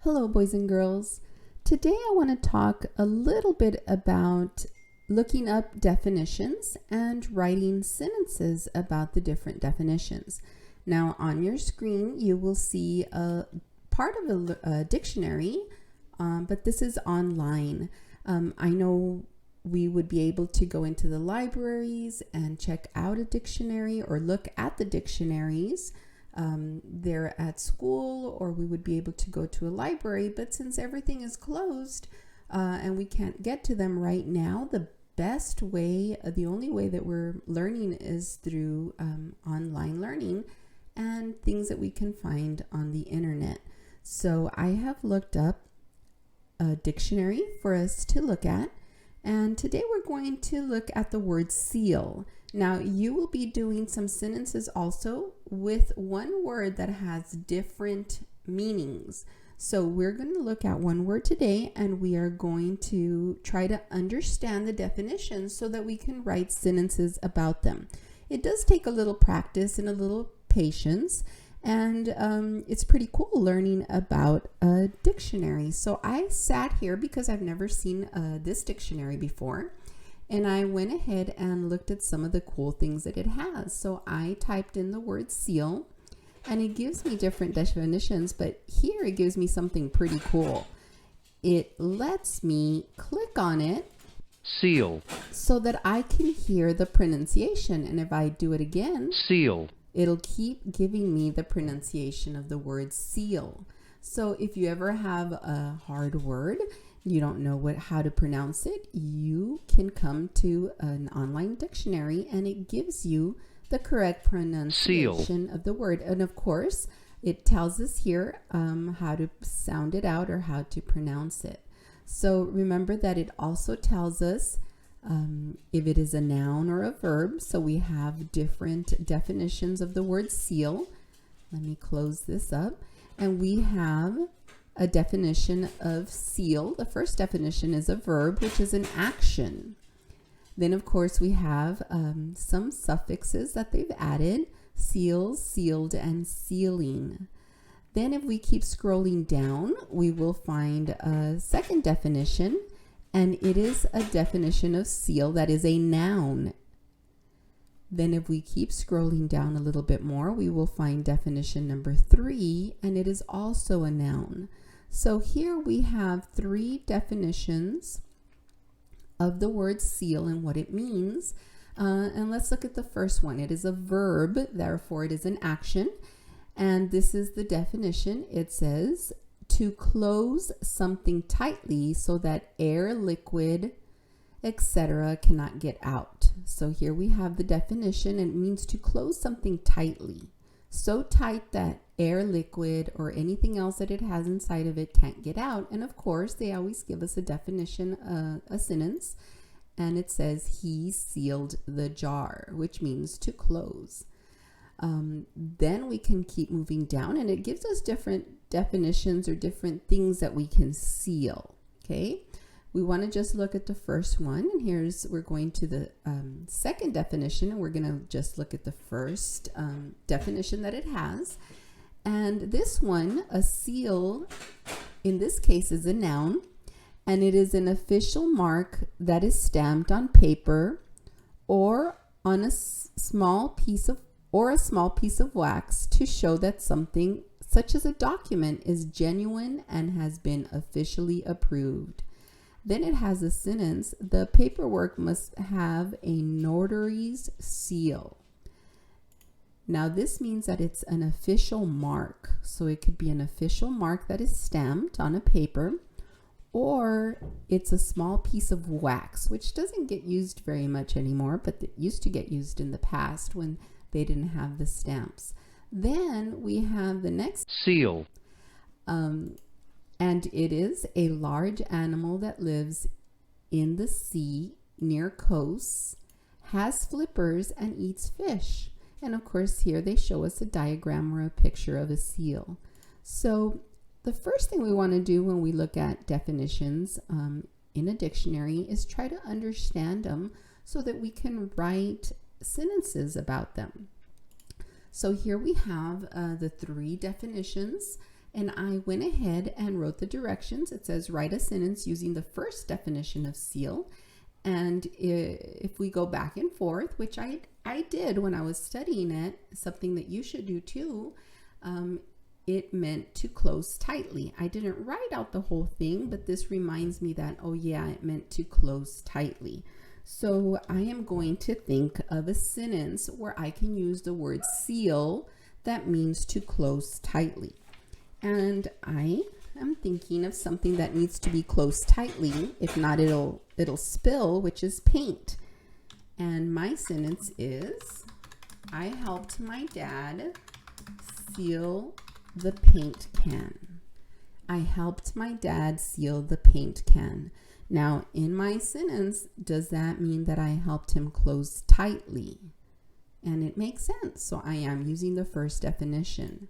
Hello, boys and girls. Today I want to talk a little bit about looking up definitions and writing sentences about the different definitions. Now, on your screen, you will see a part of a dictionary, but this is online. I know we would be able to go into the libraries and check out a dictionary or look at the dictionaries. They're at school, or we would be able to go to a library, but since everything is closed and we can't get to them right now, the best way, the only way that we're learning is through online learning and things that we can find on the internet. So I have looked up a dictionary for us to look at, and today we're going to look at the word seal. Now, you will be doing some sentences also with one word that has different meanings. So we're going to look at one word today, and we are going to try to understand the definitions so that we can write sentences about them. It does take a little practice and a little patience, and it's pretty cool learning about a dictionary. So I sat here because I've never seen this dictionary before. And I went ahead and looked at some of the cool things that it has. So I typed in the word seal, and it gives me different definitions, but here it gives me something pretty cool. It lets me click on it, seal, so that I can hear the pronunciation. And if I do it again, seal, it'll keep giving me the pronunciation of the word seal. So if you ever have a hard word, you don't know how to pronounce it, you can come to an online dictionary and it gives you the correct pronunciation of the word. And of course, it tells us here how to sound it out or how to pronounce it. So remember that it also tells us if it is a noun or a verb. So we have different definitions of the word seal. Let me close this up. And we have a definition of seal. The first definition is a verb, which is an action. Then, of course, we have some suffixes that they've added: seals, sealed, and sealing. Then if we keep scrolling down, we will find a second definition, and it is a definition of seal that is a noun. Then if we keep scrolling down a little bit more, we will find definition number 3, and it is also a noun. So here we have 3 definitions of the word seal and what it means. And let's look at the first one. It is a verb, therefore it is an action. And this is the definition. It says to close something tightly so that air, liquid, etc. cannot get out. So here we have the definition. It means to close something tightly, so tight that air, liquid, or anything else that it has inside of it can't get out. And of course, they always give us a definition, a sentence, and it says he sealed the jar, which means to close. Then we can keep moving down, and it gives us different definitions or different things that we can seal. Okay, we want to just look at the first one, and we're going to the second definition, and we're going to just look at the first definition that it has. And this one, a seal, in this case is a noun, and it is an official mark that is stamped on paper or on a small piece of wax to show that something, such as a document, is genuine and has been officially approved. Then it has a sentence: the paperwork must have a notary's seal. Now this means that it's an official mark. So it could be an official mark that is stamped on a paper, or it's a small piece of wax, which doesn't get used very much anymore, but it used to get used in the past when they didn't have the stamps. Then we have the next seal. And it is a large animal that lives in the sea near coasts, has flippers, and eats fish. And of course, here they show us a diagram or a picture of a seal. So the first thing we want to do when we look at definitions in a dictionary is try to understand them so that we can write sentences about them. So here we have the 3 definitions, And I went ahead and wrote the directions. It says write a sentence using the first definition of seal. And if we go back and forth, which I did when I was studying it, something that you should do too, it meant to close tightly. I didn't write out the whole thing, but this reminds me that, oh yeah, it meant to close tightly. So I am going to think of a sentence where I can use the word seal that means to close tightly. And I am thinking of something that needs to be closed tightly. If not, it'll spill, which is paint. And my sentence is, I helped my dad seal the paint can. I helped my dad seal the paint can. Now, in my sentence, does that mean that I helped him close tightly? And it makes sense. So I am using the first definition.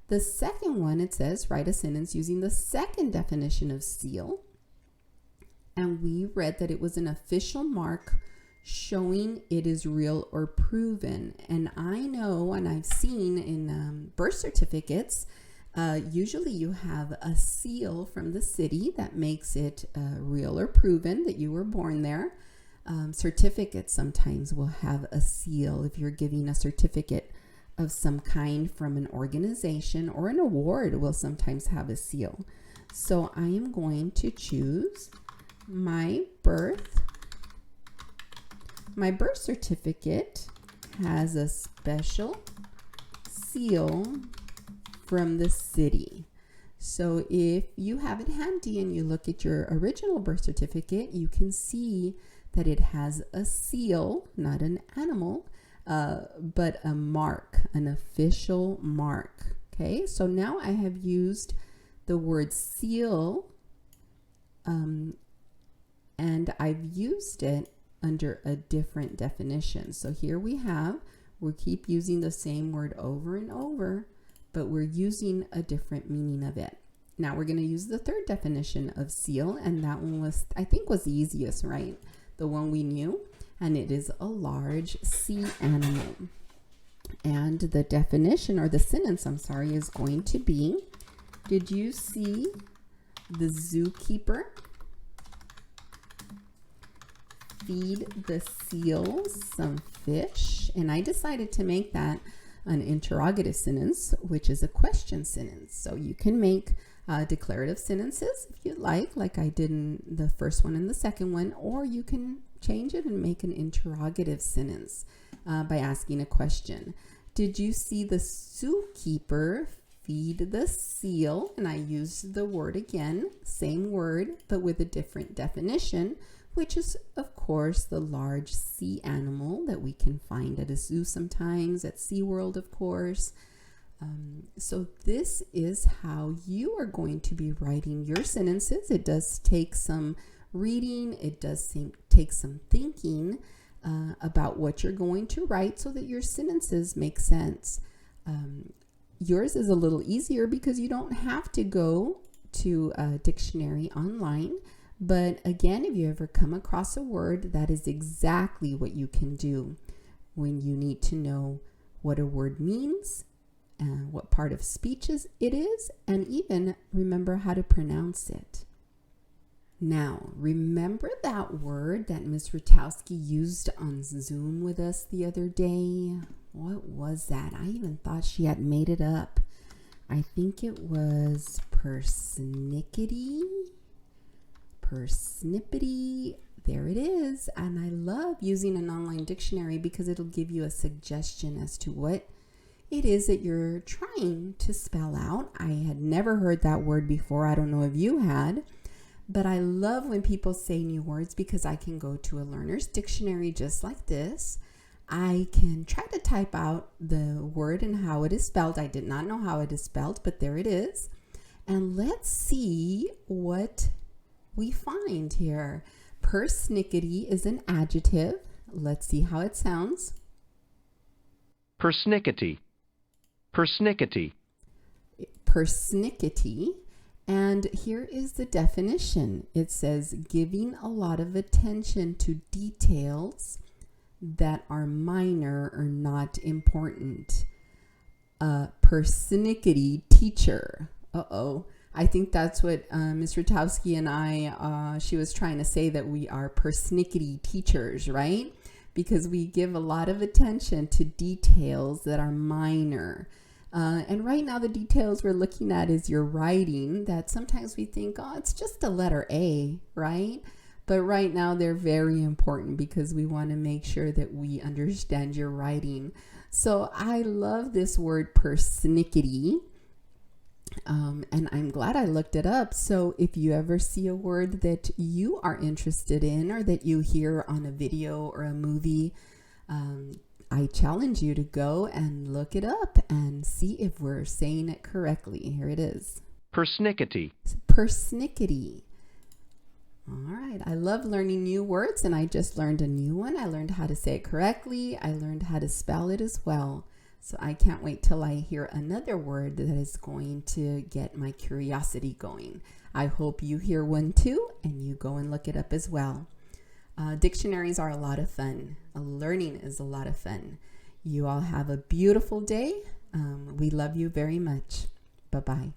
The second one, it says, write a sentence using the second definition of seal. And we read that it was an official mark showing it is real or proven. And I know, and I've seen in birth certificates, usually you have a seal from the city that makes it real or proven that you were born there. Certificates sometimes will have a seal if you're giving a certificate of some kind from an organization, or an award will sometimes have a seal. So I am going to choose my birth certificate has a special seal from the city. So if you have it handy and you look at your original birth certificate, you can see that it has a seal, not an animal, but a mark, an official mark. Okay, so now I have used the word seal, and I've used it under a different definition. So here we'll keep using the same word over and over, but we're using a different meaning of it. Now we're going to use the third definition of seal, and that one was, I think, was the easiest, right? The one we knew, and it is a large sea animal. And the definition, or the sentence, I'm sorry, is going to be, did you see the zookeeper feed the seals some fish? And I decided to make that an interrogative sentence, which is a question sentence. So you can make declarative sentences if you'd like I did in the first one and the second one, or you can change it and make an interrogative sentence by asking a question. Did you see the zookeeper feed the seal? And I used the word again, same word, but with a different definition, which is, of course, the large sea animal that we can find at a zoo sometimes, at SeaWorld, of course. So this is how you are going to be writing your sentences. It does take some reading. It does take some thinking about what you're going to write so that your sentences make sense. Yours is a little easier because you don't have to go to a dictionary online. But again, if you ever come across a word, that is exactly what you can do when you need to know what a word means, what part of speech it is, and even remember how to pronounce it. Now, remember that word that Ms. Rutowski used on Zoom with us the other day? What was that? I even thought she had made it up. I think it was persnickety. Persnippety. There it is. And I love using an online dictionary because it'll give you a suggestion as to what it is that you're trying to spell out. I had never heard that word before. I don't know if you had, but I love when people say new words because I can go to a learner's dictionary just like this. I can try to type out the word and how it is spelled. I did not know how it is spelled, but there it is. And let's see what we find here. Persnickety is an adjective. Let's see how it sounds. Persnickety. Persnickety. Persnickety. And here is the definition. It says giving a lot of attention to details that are minor or not important. A persnickety teacher. Uh-oh. I think that's what Ms. Rutowski and I, she was trying to say, that we are persnickety teachers, right? Because we give a lot of attention to details that are minor. And right now the details we're looking at is your writing, that sometimes we think, oh, it's just a letter A, right? But right now they're very important because we want to make sure that we understand your writing. So I love this word persnickety. And I'm glad I looked it up. So if you ever see a word that you are interested in or that you hear on a video or a movie, I challenge you to go and look it up and see if we're saying it correctly. Here it is. Persnickety. Persnickety. All right. I love learning new words, and I just learned a new one. I learned how to say it correctly. I learned how to spell it as well. So I can't wait till I hear another word that is going to get my curiosity going. I hope you hear one too, and you go and look it up as well. Dictionaries are a lot of fun. Learning is a lot of fun. You all have a beautiful day. We love you very much. Bye-bye.